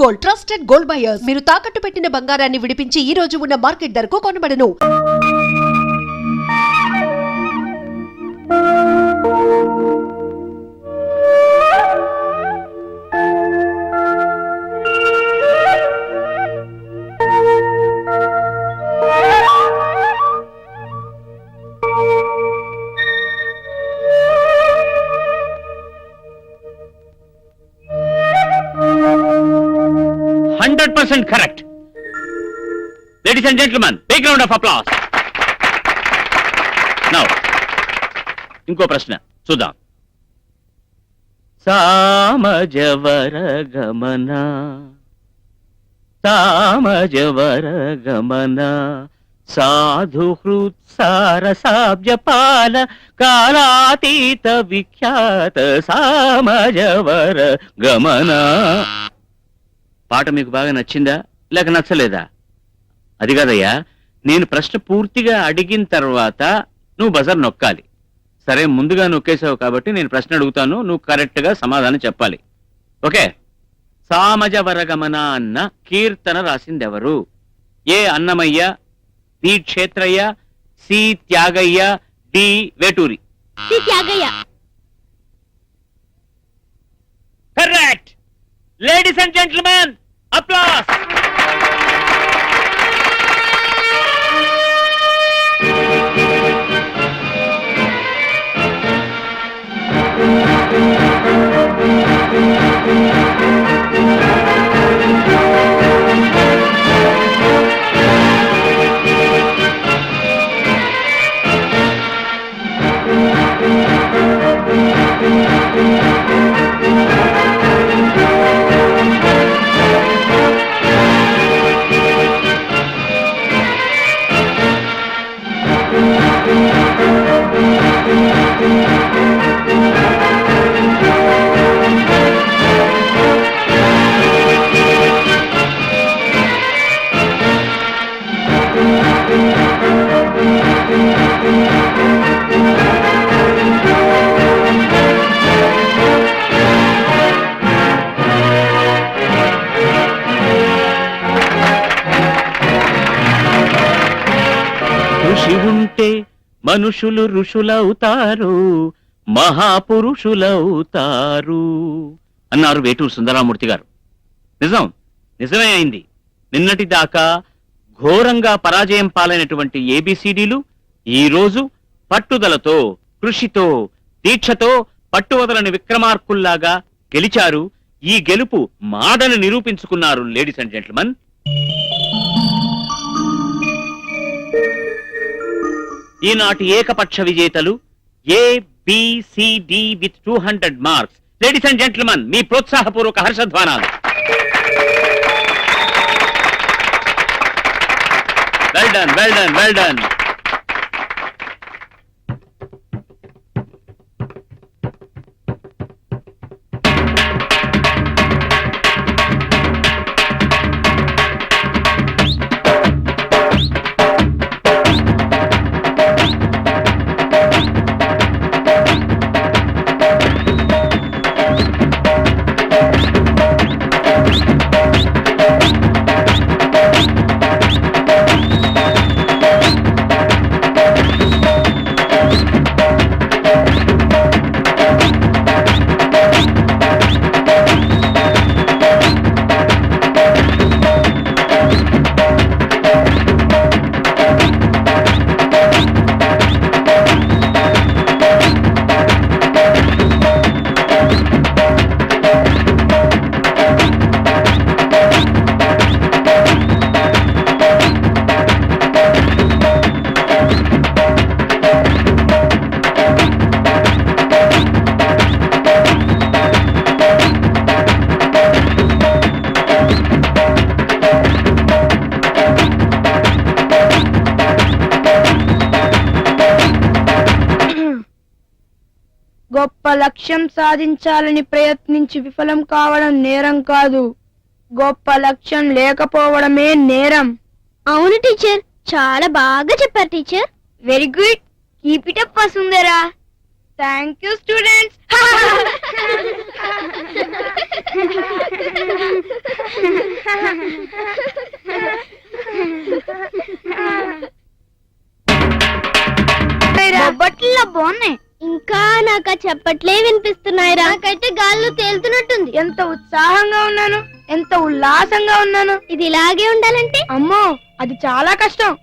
Gold, trusted gold buyers. మీరు తాకట్టు పెట్టిన బంగారాన్ని విడిపించి ఈ రోజు ఉన్న మార్కెట్ ధరకు కొనబడను. Correct. Ladies and gentlemen, big round of applause. Now, ఇంకో ప్రశ్న చూద్దాం. సామజవర గమన సాధు హృత్సారసాబ్జపాల కాలాతీత విఖ్యాత సామజవర గమన. పాట మీకు బాగా నచ్చిందా లేక నచ్చలేదా? అది కాదయ్యా, నేను ప్రశ్న పూర్తిగా అడిగిన తర్వాత నువ్వు బజర్ నొక్కాలి. సరే, ముందుగా నొక్కేసావు కాబట్టి నేను ప్రశ్న అడుగుతాను, నువ్వు కరెక్ట్ గా సమాధానం చెప్పాలి. ఓకే? సామజవరగమన అన్న కీర్తన రాసిందెవరు? A Annamayya, B Kshetrayya, C Tyagayya, D Veturi. Correct. Ladies and gentlemen, applause. మనుషులు ఋషులవుతారు, మహాపురుషులవుతారు అన్నారు వేటూరు సుందరరామూర్తి గారు. నిజమే అయింది. నిన్నటి దాకా ఘోరంగా పరాజయం పాలైనటువంటి ఏబిసిడీలు ఈ రోజు పట్టుదలతో, కృషితో, దీక్షతో పట్టువదలని విక్రమార్కుల్లాగా గెలిచారు. ఈ గెలుపు మాడని నిరూపించుకున్నారు. లేడీస్ అండ్ జెంట్ల్మెన్, ఈనాటి ఏకపక్ష విజేతలు ABCD with 200 marks. Ladies and gentlemen, మీ ప్రోత్సాహపూర్వక హర్షధ్వానాలు. Well done, well done, well done. గొప్ప లక్ష్యం సాధించాలని ప్రయత్నించి విఫలం కావడం నేరం కాదు, గొప్ప లక్ష్యం లేకపోవడమే నేరం. అవును టీచర్, చాలా బాగా చెప్పారు teacher. Very good, keep it up Vasundhara. Thank you students. బొబ్బట్లో బాగున్నాయి. ఇంకా నాకు చెప్పట్లే వినిపిస్తున్నాయి. నాకైతే గాల్లో తేలుతున్నట్టుంది. ఎంత ఉత్సాహంగా ఉన్నాను, ఎంత ఉల్లాసంగా ఉన్నాను. ఇది ఇలాగే ఉండాలంటే అమ్మో, అది చాలా కష్టం.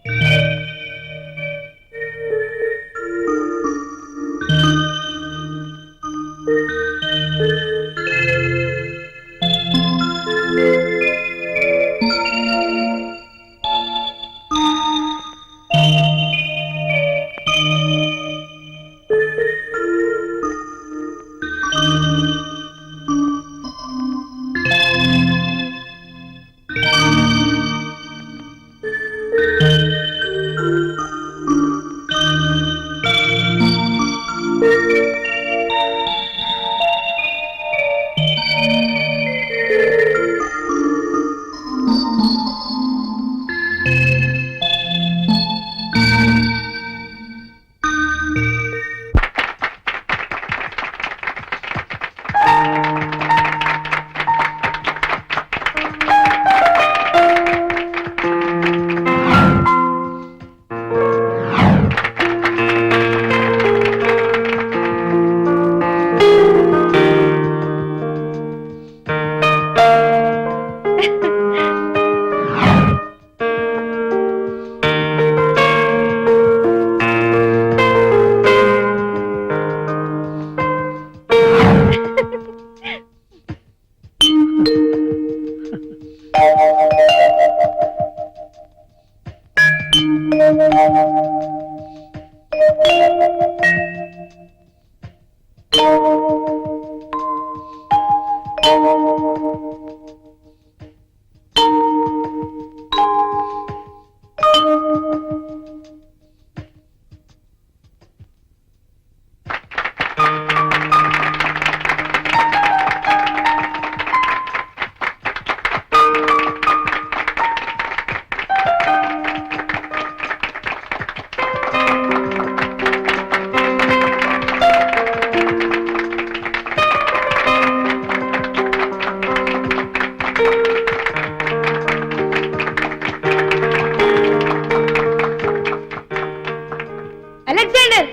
Alexander,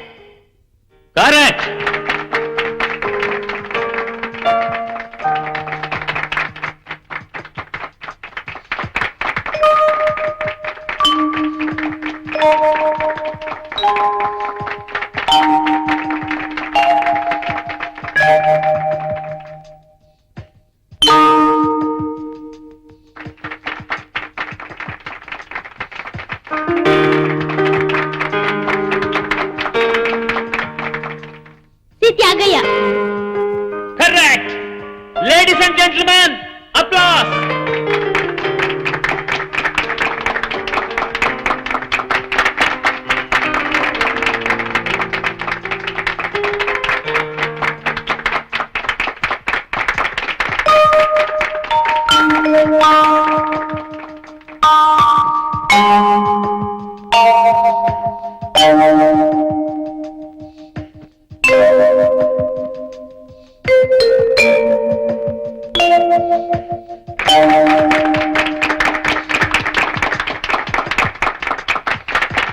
correct. Tyagayya. Correct. Ladies and gentlemen, applause.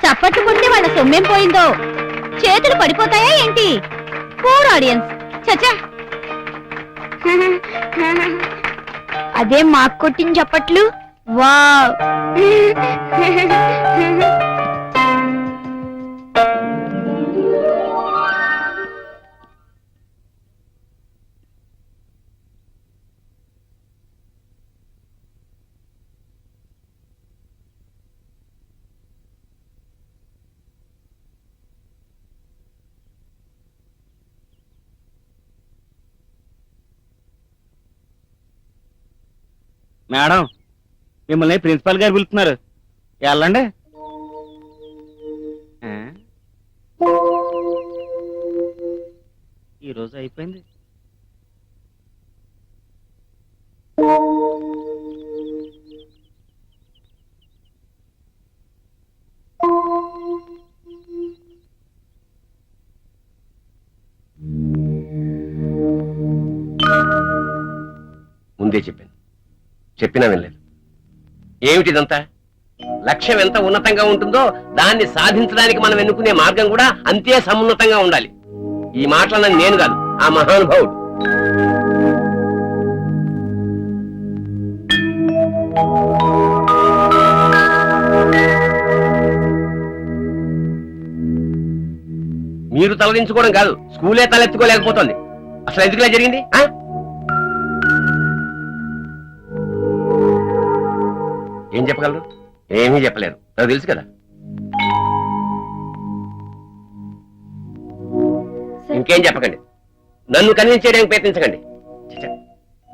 చప్పట్లు కొడితే వాళ్ళ సొమ్మేం పోయిందో. చేతులు పడిపోతాయా ఏంటి? Poor audience. చచ్చా, అదే మాకు కొట్టిన చప్పట్లు. వావ్. మేడం, మిమ్మల్ని ప్రిన్సిపాల్ గారు పిలుస్తున్నారు. వెళ్ళండి. ఈరోజు అయిపోయింది. ముందే చెప్పాను, చెప్పినా వినలేదు. ఏమిటిదంతా? లక్ష్యం ఎంత ఉన్నతంగా ఉంటుందో దాన్ని సాధించడానికి మనం ఎన్నుకునే మార్గం కూడా అంతే సమున్నతంగా ఉండాలి. ఈ మాటలన్నది నేను కాదు, ఆ మహానుభావుడు. మీరు తలదించుకోవడం కాదు, స్కూలే తలెత్తుకోలేకపోతుంది. అసలు ఎందుకులా జరిగింది? ఏం చెప్పగలరు? ఏమీ చెప్పలేరు, నాకు తెలుసు కదా. ఇంకేం చెప్పకండి, నన్ను కన్విన్స్ చేయడానికి ప్రయత్నించకండి. చిచ్చ,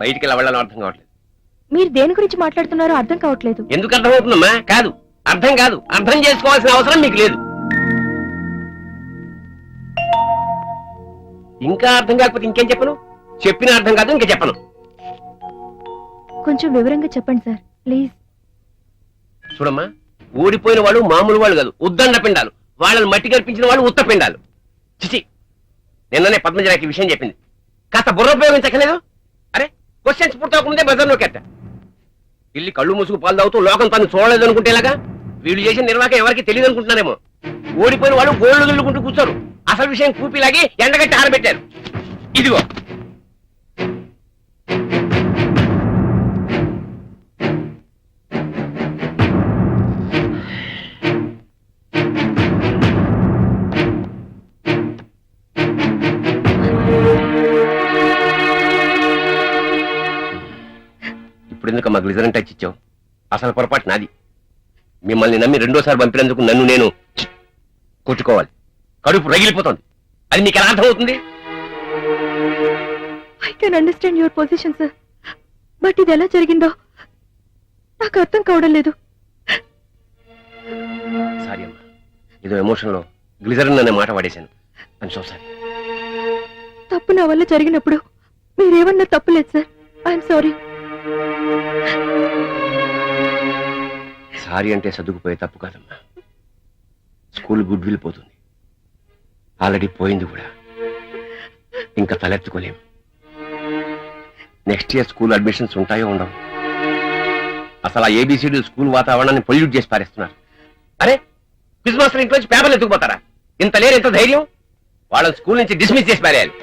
బయటికి ఎలా వెళ్ళాలో అర్థం కావట్లేదు. మీరు దేని గురించి మాట్లాడుతున్నారో అర్థం కావట్లేదు. ఎందుకు అర్థం అవుతుందమ్మా? కాదు, అర్థం కాదు, అర్థం చేసుకోవాల్సిన అవసరం మీకు లేదు. ఇంకా అర్థం కాకపోతే ఇంకేం చెప్పను? చెప్పినా అర్థం కాదు, ఇంకా చెప్పను. కొంచెం వివరంగా చెప్పండి సార్ ప్లీజ్. చూడమ్మా, ఓడిపోయిన వాళ్ళు మామూలు వాళ్ళు కాదు, ఉద్దండ పిండాలు. వాళ్ళని మట్టి కల్పించిన వాళ్ళు ఉత్త పిండాలు. చిచి, నిన్ననే పద్మజ నాకు ఈ విషయం చెప్పింది. కాస్త బుర్ర ఉపయోగించక్కలేదు. అరే, క్వశ్చన్స్ పూర్తవకముందే బజార్లోకి ఎట్ట వెళ్ళి కళ్ళు మూసుకు పాలు తాగుతూ లోకం తను చూడలేదు అనుకుంటేలాగా వీళ్ళు చేసిన నిర్వాహకం ఎవరికి తెలియదు అనుకుంటున్నారేమో. ఓడిపోయిన వాళ్ళు గోళ్లు గిల్లుకుంటూ కూర్చోరు, అసలు విషయం కూపిలాగి ఎండగట్టి ఆరబెట్టారు. ఇదిగో ఇప్పుడు ఎందుకమ్మా గ్లిజరిన్ టచ్ ఇచ్చావు? అసలు పొరపాటు నాది. మిమ్మల్ని నమ్మి రెండోసారి పంపినందుకు నన్ను నేను కొట్టుకోవాలి. కడుపు రగిలిపోతుంది. అది మీకు ఎలా అర్థమవుతుంది? I can understand your position sir, but ఇది ఎలా జరిగిందో నాకు అర్థం కావడం లేదు. సారీ అమ్మా, ఏదో ఎమోషన్ లో గ్లిజరిన్ అనే మాట వాడేశాను. I'm so sorry. తప్పు నా వల్ల జరిగినప్పుడు మీరేమన్నా తప్పులేదు సార్. I'm sorry. సారీ అంటే సర్దుకుపోయే తప్పు కాదమ్మా. స్కూల్ గుడ్ విల్ పోతుంది, ఆల్రెడీ పోయింది కూడా. ఇంకా తలెత్తుకోలేం. నెక్స్ట్ ఇయర్ స్కూల్ అడ్మిషన్స్ ఉంటాయో ఉండవు. అసలు ఆ ఏబిసిడి స్కూల్ వాతావరణాన్ని పొల్యూట్ చేసి పారేస్తున్నారు. అరే, క్విజ్ మాస్టర్ ఇంట్లో నుంచి పేపర్లు ఎత్తుకుపోతారా? ఇంత లేరు, ఎంత ధైర్యం? వాళ్ళని స్కూల్ నుంచి డిస్మిస్ చేసి పారేయాలి.